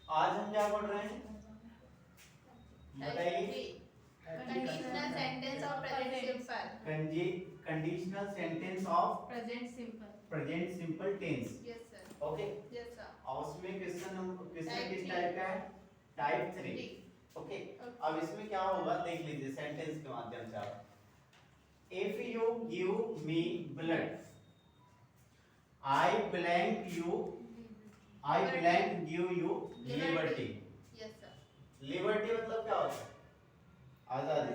आज हम क्या पढ़ रहे हैं बताइए। Conditional sentence of present simple. Conditional sentence of present simple. Present simple tense. Yes sir. Okay, yes sir. और उसमें क्वेश्चन किस Type टाइप का है? टाइप 3। 3। ओके, अब इसमें क्या होगा देख लीजिए सेंटेंस के माध्यम से आप। If you give me blood I blank give you liberty. Yes sir. Liberty मतलब क्या होता है? आजादी।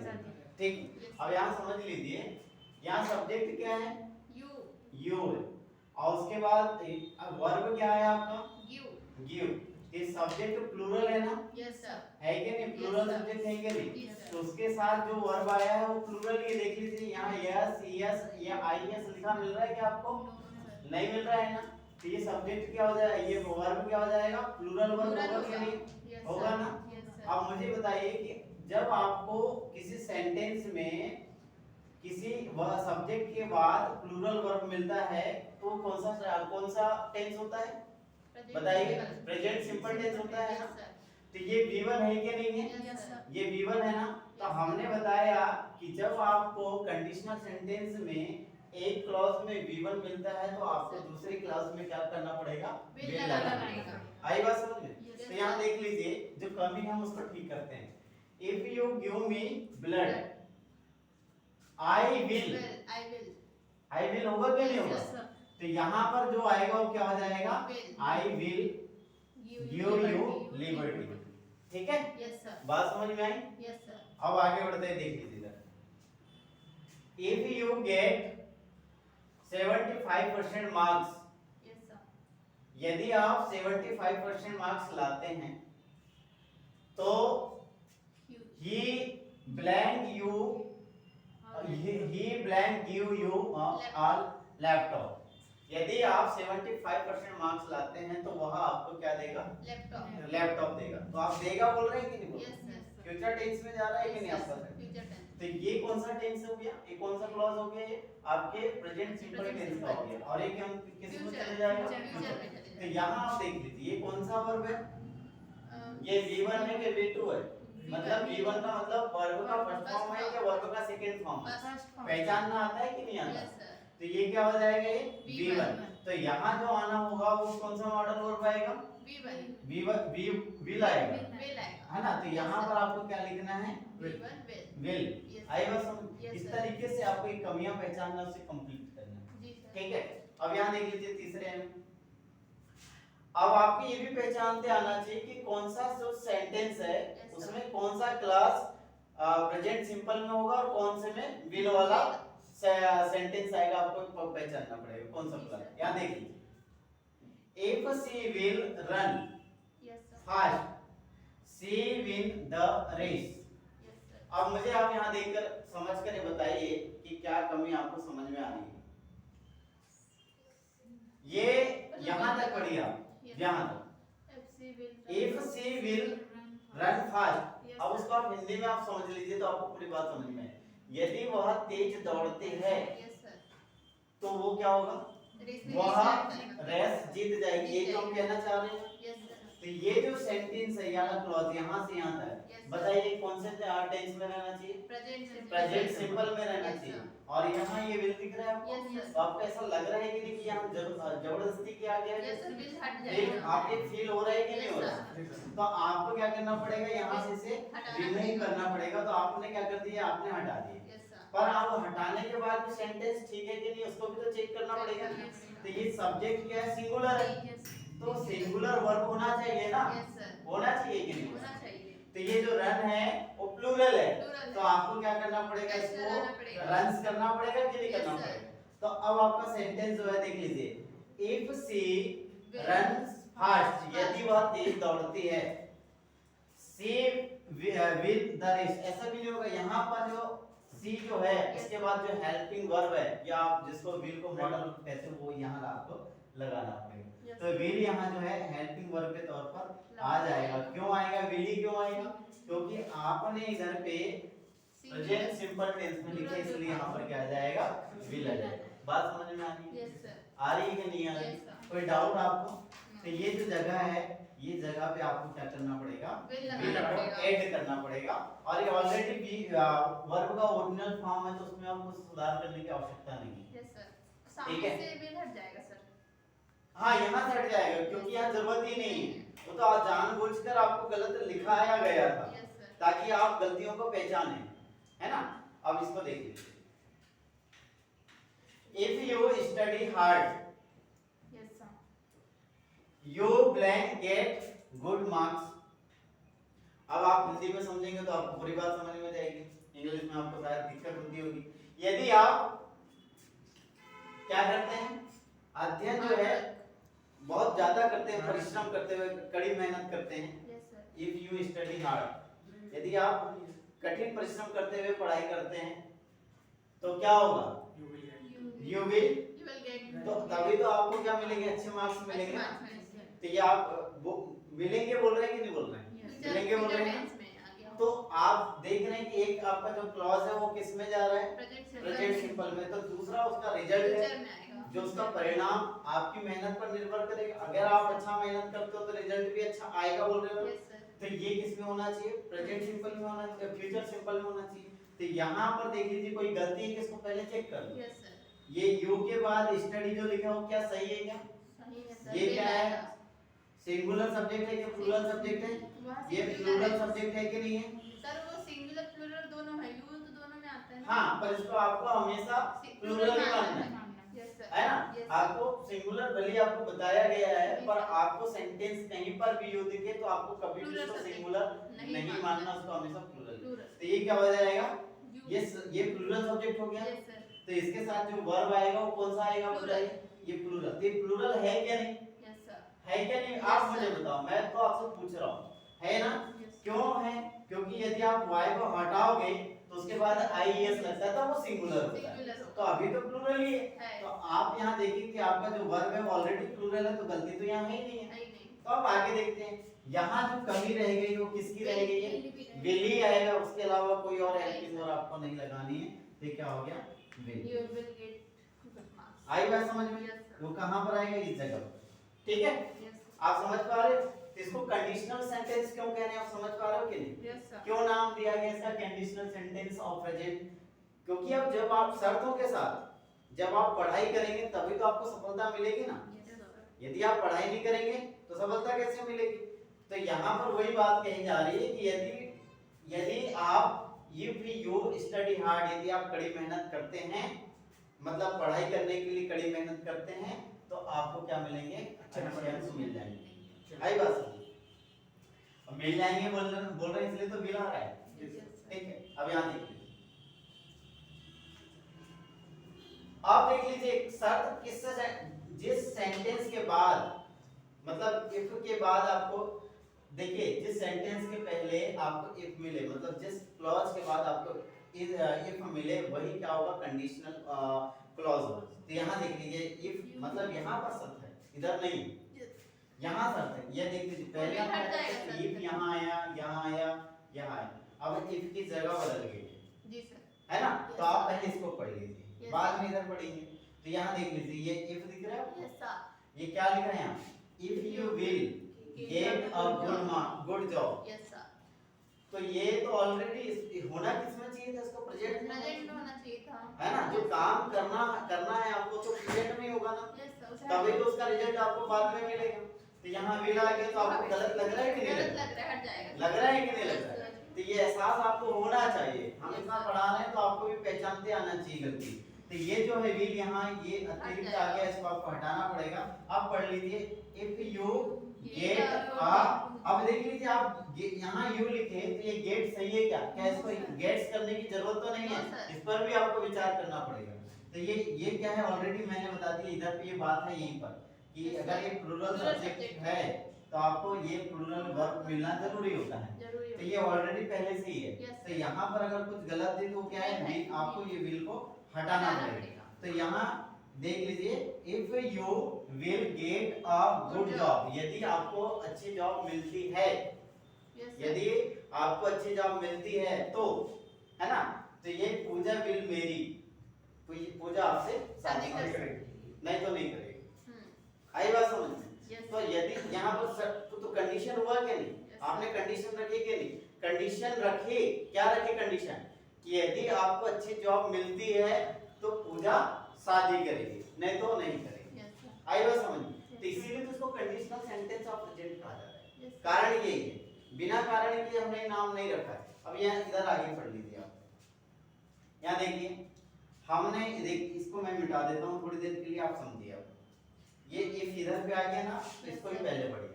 ठीक, अब यहाँ समझ लीजिए, यहाँ सब्जेक्ट क्या है? यू। यू है, और उसके बाद वर्ब क्या है आपका? गिव। गिव। ये सब्जेक्ट प्लूरल है ना? Yes sir. है कि नहीं? Plural Yes, sir. सब्जेक्ट है कि नहीं? Yes, sir. तो उसके साथ जो वर्ब आया है वो प्लूरल ही देख लीजिए, यहाँ यस यस या आईएस लिखा मिल रहा है क्या आपको? नहीं मिल रहा है ना? तो ये सब्जेक्ट क्या हो जाएगा, ये वर्ब क्या हो जाएगा? प्लूरल वर्ब होगा कि नहीं? होगा ना? अब मुझे बताइए कि जब आपको किसी सेंटेंस में किसी सब्जेक्ट के बाद प्लूरल वर्ब मिलता है तो कौन सा टेंस होता है? बताइए। प्रेजेंट सिंपल टेंस होता है ना? तो ये V1 है कि नहीं है? Yes, sir. ये V1 है ना? तो हमने बताया कि जब आपको कंडीशनल सेंटेंस में एक क्लॉज में V1 मिलता है तो आपको दूसरी क्लॉज में क्या करना पड़ेगा? will लगाना पड़ेगा। आई बात समझ में? Yes, तो यहाँ देख लीजिए जो कमी है हम उसको ठीक करते हैं। If you give me blood I will होगा कि नहीं होगा? Yes, sir. तो यहाँ पर जो आएगा वो क्या हो जाएगा? Will. I will give you liberty. ठीक है? Yes, sir. बात समझ में आई? Yes, sir. अब आगे बढ़ते हैं, देख लीजिए इधर। If you get 75% marks, Yes, sir. यदि आप 75% मार्क्स लाते हैं तो Huge. He blank give you laptop. यदि आप 75% मार्क्स लाते हैं तो वह आपको क्या देगा? लैपटॉप देगा। तो आप देगा बोल रहे हैं कि नहीं बोल रहे? Yes, sir. फ्यूचर टेंस में जा रहा है कि नहीं आपका? Future tense. तो ये कौन सा टेंस हो गया? ये कौन सा क्लॉज हो गया? ये आपके प्रेजेंट सिंपल टेंस का हो गया। और एक हम किस में चले जाएगा? Future में चले तो यहाँ आप देख लीजिए ये कौन सा वर्ब है? ये V1 है कि V2 है? मतलब V1 का मतलब वर्ब का फर्स्ट फॉर्म है या वर्ब का सेकंड फॉर्म है? पहचानना आता है कि नहीं आता? Yes, sir. तो ये क्या हो जाएगा? ये V1. V1। तो यहाँ जो आना होगा वो कौन सा मॉडल वर्ब आएगा? विल आएगा, है ना? तो यहाँ पर आपको क्या लिखना है? विल। Yes, आई बात समझ? Yes, इस sir. तरीके से आपको एक कमियां पहचानना उसे कंप्लीट करना है। जी सर। ठीक है, अब यहाँ देख लीजिए तीसरे में। अब आपको ये भी पहचानते आना चाहिए कि कौन सा जो सेंटेंस है Yes, sir. उसमें कौन सा क्लास प्रेजेंट सिंपल में होगा और कौन से में विल वाला सेंटेंस आएगा, आपको पहचानना पड़ेगा कौन सा क्लास। यहाँ देख लीजिए, if she will run Yes, sir. Fast she win the race. Yes, sir. अब मुझे आप यहाँ देखकर समझ कर ये बताइए कि क्या कमी आपको समझ में आ रही है। ये यहाँ तक पढ़िए आप, यहाँ तक if she will run fast. Yes, अब sir. उसको आप हिंदी में आप समझ लीजिए तो आपको पूरी बात समझ में आए। यदि वह तेज दौड़ती है Yes, sir. तो वो क्या होगा? Race में वह जीत रेस जीत जाएगी। ये तो हम कहना चाह रहे हैं। Yes, sir. तो ये जो सेंटेंस है या क्लॉज यहाँ से यहाँ तक Yes, sir. बताइए कौन से टेंस में रहना चाहिए? Present simple. प्रेजेंट सिंपल में रहना Yes, चाहिए। sir. और यहाँ ये विल दिख रहा है आपको? Yes, sir. तो आपको ऐसा लग रहा है कि नहीं कि यहाँ जबरदस्ती किया गया है? Yes, sir. Will हट विल जाएगा। आपके फील हो रहा है कि नहीं Yes, हो रहा? तो आपको क्या करना पड़ेगा? यहाँ से इसे हटाना रिमूव पड़ेगा। करना पड़ेगा। तो आपने क्या कर दिया? आपने हटा दिया। Yes, sir. पर आप हटाने के बाद भी सेंटेंस ठीक है कि नहीं उसको भी तो चेक करना पड़ेगा। तो ये सब्जेक्ट क्या है? सिंगुलर है, Yes. तो सिंगुलर वर्ब होना चाहिए ना? Yes, sir. होना चाहिए कि नहीं? होना चाहिए। तो ये जो रन है वो प्लूरल है, Plural तो है। आपको क्या करना पड़ेगा? Yes, इसको लगाना पड़ेगा। रन्स करना पड़ेगा कि नहीं Yes, करना sir. पड़ेगा? तो अब आपका सेंटेंस जो है देख लीजिए, if she Will. Runs fast, यदि वह तेज दौड़ती है, सी विल द रेस। ऐसा भी नहीं होगा, यहाँ पर जो सी जो है इसके बाद जो हेल्पिंग वर्ब है या आप जिसको विल को मॉडल कहते हो वो यहाँ आपको लगाना पड़ेगा। Yes. तो विल यहाँ जो है हेल्पिंग वर्ब के तौर पर आ जाएगा। क्यों आएगा? विल ही क्यों आएगा? क्योंकि आपने इधर पे प्रेजेंट सिंपल टेंस में लिखे इसलिए यहाँ पर क्या आ जाएगा? विल आ जाएगा। बात समझ में आ रही है? Yes, sir. आ रही है कि नहीं आ रही? Yes, sir. कोई डाउट आपको? तो ये जो जगह है ये जगह पे आपको क्या करना पड़ेगा, will will लगाना को पड़ेगा। ऐड करना पड़ेगा। और ये ऑलरेडी वर्ब का ओरिजिनल फॉर्म है, तो उसमें आपको सुधार करने की आवश्यकता नहीं है। यस सर, ठीक सामने है। से will हट जाएगा सर। हाँ, यहाँ से हट जाएगा क्योंकि यहाँ जरूरत ही नहीं है, वो तो जानबूझकर आपको गलत लिखाया गया था यस सर, ताकि आप गलतियों को पहचानें, है ना। अब इसको देख लीजिए, if you study hard yes sir, you blank get good marks. अब आप हिंदी में समझेंगे तो आपको पूरी बात समझ में जाएगी, इंग्लिश में आपको शायद दिक्कत होती होगी। यदि आप क्या करते हैं, अध्ययन जो है बहुत ज्यादा करते हैं, परिश्रम करते हुए कड़ी मेहनत करते हैं, yes sir, if you study hard, यदि आप कठिन परिश्रम करते हुए पढ़ाई करते हैं तो क्या होगा, you will, you will get तो तभी तो आपको क्या मिलेंगे, अच्छे मार्क्स मिलेंगे ना। तो ये आप वो मिलेंगे बोल रहे हैं कि नहीं बोल रहे हैं, मिलेंगे बोल रहे हैं। तो आप देख रहे हैं कि एक आपका जो क्लॉज है वो किस में जा रहा है, प्रेजेंट सिंपल में, तो दूसरा उसका रिजल्ट है जो उसका परिणाम आपकी मेहनत पर निर्भर करेगा। अगर आप अच्छा मेहनत करते हो तो रिजल्ट भी अच्छा आएगा बोल रहे हो। यस सर, तो ये किस में होना चाहिए, प्रेजेंट सिंपल में होना चाहिए, फ्यूचर सिंपल में होना चाहिए। तो यहाँ पर देख लीजिए कोई गलती है कि इसको पहले चेक कर लो। यस सर, ये यू के बाद स्टडी जो लिखा हो क्या सही है क्या, सही है सर, ये क्या है, सिंगुलर सब्जेक्ट है कि प्लूरल सब्जेक्ट है, ये प्लूरल सब्जेक्ट है कि नहीं है। सर वो सिंगुलर प्लूरल दोनों है, यू तो दोनों में आता है ना। हाँ, पर इसको आपको हमेशा प्लूरल ही मानना है, यस सर, है ना। yes, आपको सिंगुलर भले आपको बताया गया है, पर आपको सेंटेंस कहीं पर भी यू दिखे तो आपको कभी भी Plural उसको subject सिंगुलर नहीं नहीं मानना। मानना, उसको हमेशा प्लूरल। Plural। तो ये क्या हो जाएगा, You- ये प्लूरल सब्जेक्ट हो गया। यस सर, तो इसके साथ जो वर्ब आएगा वो कौन सा आएगा, Plural। बताइए। ये प्लूरल, तो ये प्लूरल है क्या नहीं, यस सर, है क्या नहीं, Yes, आप मुझे sir। बताओ, मैं तो आपसे पूछ रहा हूँ, है ना। यस क्यों है, क्योंकि यदि आप y को हटाओगे तो उसके बाद ies लगता था, वो सिंगुलर होता है, Singular होगा। तो अभी तो प्लूरल ही है। है। तो आप यहाँ देखिए कि आपका जो वर्ब है वो ऑलरेडी प्लूरल है, तो गलती तो यहाँ है ही नहीं है। नहीं नहीं, तो अब आगे देखते हैं, यहाँ जो कमी रह गई वो किसकी रह गई है, Will। विल ही आएगा, उसके अलावा कोई और हेल्पिंग और आपको नहीं लगानी है। तो ये क्या हो गया, will. You will get good marks। आई बात समझ में, Yes, sir। वो कहाँ पर आएगा, इस जगह पर। ठीक है, Yes, आप समझ पा रहे हो। इसको कंडीशनल सेंटेंस क्यों कह रहे हैं, आप समझ पा रहे हो कि नहीं, yes sir, क्यों नाम दिया गया इसका कंडीशनल सेंटेंस ऑफ प्रेजेंट। क्योंकि अब जब आप शर्तों के साथ जब आप पढ़ाई करेंगे तभी तो आपको सफलता मिलेगी ना। yes sir, यदि आप पढ़ाई नहीं करेंगे तो सफलता कैसे मिलेगी। तो यहाँ पर वही बात कही जा रही है कि यदि यदि आप इफ यू स्टडी हार्ड, यदि आप कड़ी मेहनत करते हैं, मतलब पढ़ाई करने के लिए कड़ी मेहनत करते हैं, तो आपको क्या मिलेंगे, अच्छे अंक मिल जाएंगे। आई बात समझ, अब मिल जाएंगे बोल रहे हैं इसलिए तो मिल आ रहा है। yes sir, ठीक है, अब यहाँ देखिए, आप देख लीजिए एक शर्त किससे, जिस सेंटेंस के बाद, मतलब इफ के बाद आपको देखिए, जिस सेंटेंस के पहले आपको इफ मिले, मतलब जिस क्लॉज के बाद आपको इफ मिले, वही क्या होगा, कंडीशनल क्लॉज होगा। तो यहाँ देख लीजिए इफ मतलब यहाँ पर शर्त है, इधर नहीं, यहाँ शर्त है। ये देख लीजिए, पहले हट जाएगा आपका शर्त। इफ यहाँ आया, यहाँ आया, यहाँ आया, अब इफ की जगह बदल गई है, जी सर, है ना। Yes, तो आप sir। पहले इसको पढ़ लीजिए, Yes, बाद sir। में इधर पढ़ेंगे। तो यहाँ देख लीजिए, ये इफ दिख रहा है आपको, yes sir, ये क्या लिख रहे हैं यहाँ, if you will get a good job. yes sir, तो ये तो ऑलरेडी होना किसमें चाहिए था, इसको प्रेजेंट में प्रेजेंट में होना चाहिए था, है ना। जो काम करना है आपको तो प्रेजेंट में ही होगा ना, yes sir, उसे तभी तो उसका रिजल्ट आपको बाद में मिलेगा। तो यहाँ विल आ गया तो आपको गलत लग रहा है कि नहीं गलत लग लग रहा है, हट जाएगा, रहा है कि नहीं लग Yes, रहा है। sir। तो ये एहसास आपको होना चाहिए, हम Yes, इतना sir। पढ़ा रहे हैं तो आपको भी पहचानते आना चाहिए गलती। तो ये जो है विल यहाँ ये अतिरिक्त आ गया, इसको आपको हटाना पड़ेगा। अब पढ़ लीजिए, इफ यू गेट अ, अब देख लीजिए आप यहाँ यू लिखे तो ये गेट सही है क्या, क्या इसको गेट्स करने की जरूरत तो नहीं है, No, sir। इस पर भी आपको विचार करना पड़ेगा। तो ये क्या है, ऑलरेडी मैंने बता दिया, इधर पे ये बात है यहीं पर कि Yes, अगर sir। ये प्लूरल Plural सब्जेक्ट subject है तो आपको ये प्लूरल वर्ब मिलना जरूरी होता है। जरूरी तो है, ये ऑलरेडी पहले से ही है। Yes, तो sir। यहाँ पर अगर कुछ गलत है तो क्या है, Will है। will, आपको ये विल को हटाना पड़ेगा। तो यहाँ देख लीजिए, if you will get a good job, यदि आपको अच्छी जॉब मिलती है, yes sir, यदि आपको अच्छी जॉब मिलती है तो, है ना। तो ये पूजा विल मेरी, पूजा आपसे शादी शादी कर करेगी, नहीं तो नहीं करेगी। हम्म, आई बात समझ में। yes तो यदि यहाँ पर तो कंडीशन हुआ क्या नहीं? आपने कंडीशन रखी कि नहीं? कंडीशन रखी, क्या रखी कंडीशन? कि यदि आपको अच्छी जॉब मिलती है तो पूजा शादी करेगी, नहीं तो नहीं करेगी। आई बात समझ? तो इसीलिए तो इसको कंडीशनल सेंटेंस ऑफ प्रेजेंट कहा जाता है। कारण यही है, बिना कारण के हमने नाम नहीं रखा है। अब यहाँ इधर आगे पढ़ लीजिए आप, यहाँ देखिए हमने इसको मैं मिटा देता हूँ थोड़ी देर के लिए, आप समझिए। अब ये इफ इधर पे आ गया ना, इसको भी पहले पढ़िए।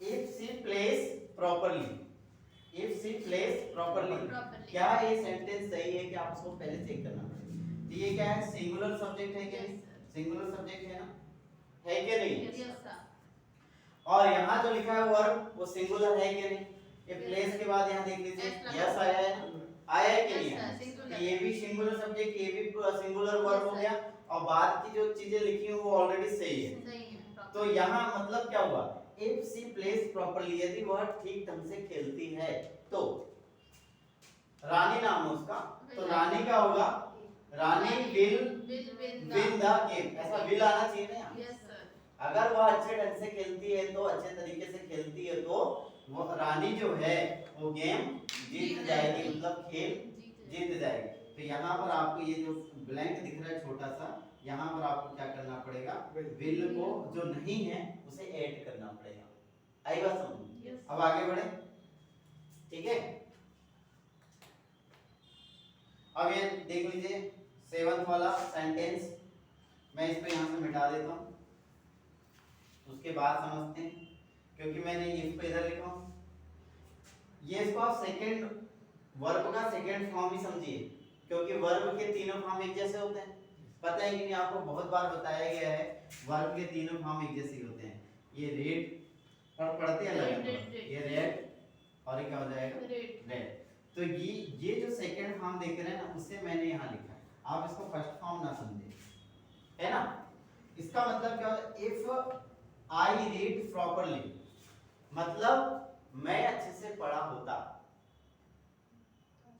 If she place properly, if she place properly, क्या ये सेंटेंस सही है कि आप उसको पहले चेक करना पड़ेगा। तो ये क्या है, सिंगुलर सब्जेक्ट है कि नहीं? सिंगुलर सब्जेक्ट है ना, है कि नहीं? और यहाँ जो लिखा है वर्ब वो सिंगुलर है कि नहीं? ये प्लेस के बाद यहाँ देख लीजिए यस आया है, आया है कि नहीं है? ये भी सिंगुलर सब्जेक्ट, ये भी सिंगुलर वर्ब हो गया, और बाद की जो चीजें लिखी हैं वो ऑलरेडी सही है। तो यहाँ मतलब क्या हुआ, इफ शी प्लेस प्रॉपर्ली, यदि वह ठीक ढंग से खेलती है तो, रानी नाम है उसका, तो रानी क्या होगा, रानी विल विन द गेम, ऐसा विल आना चाहिए ना। अगर वह अच्छे ढंग से खेलती है तो, अच्छे तरीके से खेलती है तो वो रानी जो है वो गेम जीत जाएगी, मतलब खेल जीत जाएगी। तो यहाँ पर आपको ये जो ब्लैंक दिख रहा है छोटा सा, यहाँ पर आपको क्या करना पड़ेगा, विल को जो नहीं है उसे ऐड करना पड़ेगा। आई बात समझ? अब आगे बढ़े, ठीक है। अब ये देख लीजिए 7th वाला सेंटेंस, मैं इसको यहाँ से मिटा देता हूँ, उसके बाद समझते हैं, क्योंकि मैंने इसको इधर लिखा हूँ। ये इसको आप सेकंड वर्ब का सेकंड फॉर्म ही समझिए, क्योंकि वर्ब के तीनों फॉर्म एक जैसे होते हैं। पता है कि नहीं, आपको बहुत बार बताया गया है वर्ब के तीनों फॉर्म एक जैसे होते हैं। ये रेड और पढ़ते हैं अलग, ये रेड और ये क्या हो जाएगा, रेड। तो ये जो सेकंड फॉर्म देख रहे हैं ना, उससे मैंने यहाँ लिखा है, आप इसको फर्स्ट फॉर्म ना समझे, है ना। इसका मतलब क्या होता है, इफ आई रीड प्रॉपर्ली, मतलब मैं अच्छे से पढ़ा होता,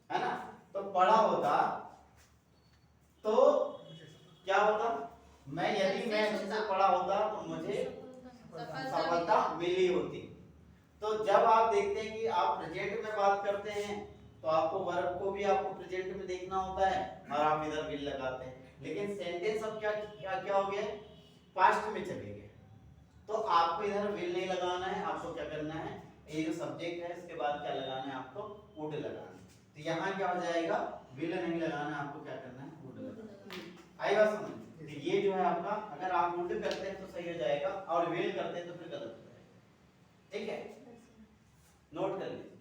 है ना। तो पढ़ा होता तो क्या होता, यदि मैं अच्छे से पढ़ा होता तो मुझे सफलता मिली होती। तो जब आप देखते हैं कि आप प्रेजेंट में बात करते हैं तो आपको वर्ब को भी आपको प्रेजेंट में देखना होता है और आप इधर विल लगाते हैं। लेकिन सेंटेंस अब क्या हो गया, पास्ट में चले गए, तो आपको इधर विल नहीं लगाना है, आपको क्या करना है, ये जो सब्जेक्ट है इसके बाद क्या लगाना है, आपको वुड लगाना है। तो यहाँ क्या हो जाएगा, विल नहीं लगाना, आपको क्या करना है, वुड लगाना है। आई बात समझ? तो ये जो है आपका, अगर आप वुड करते हैं तो सही हो जाएगा और विल करते हैं तो फिर गलत हो जाएगा। ठीक है, नोट कर लीजिए।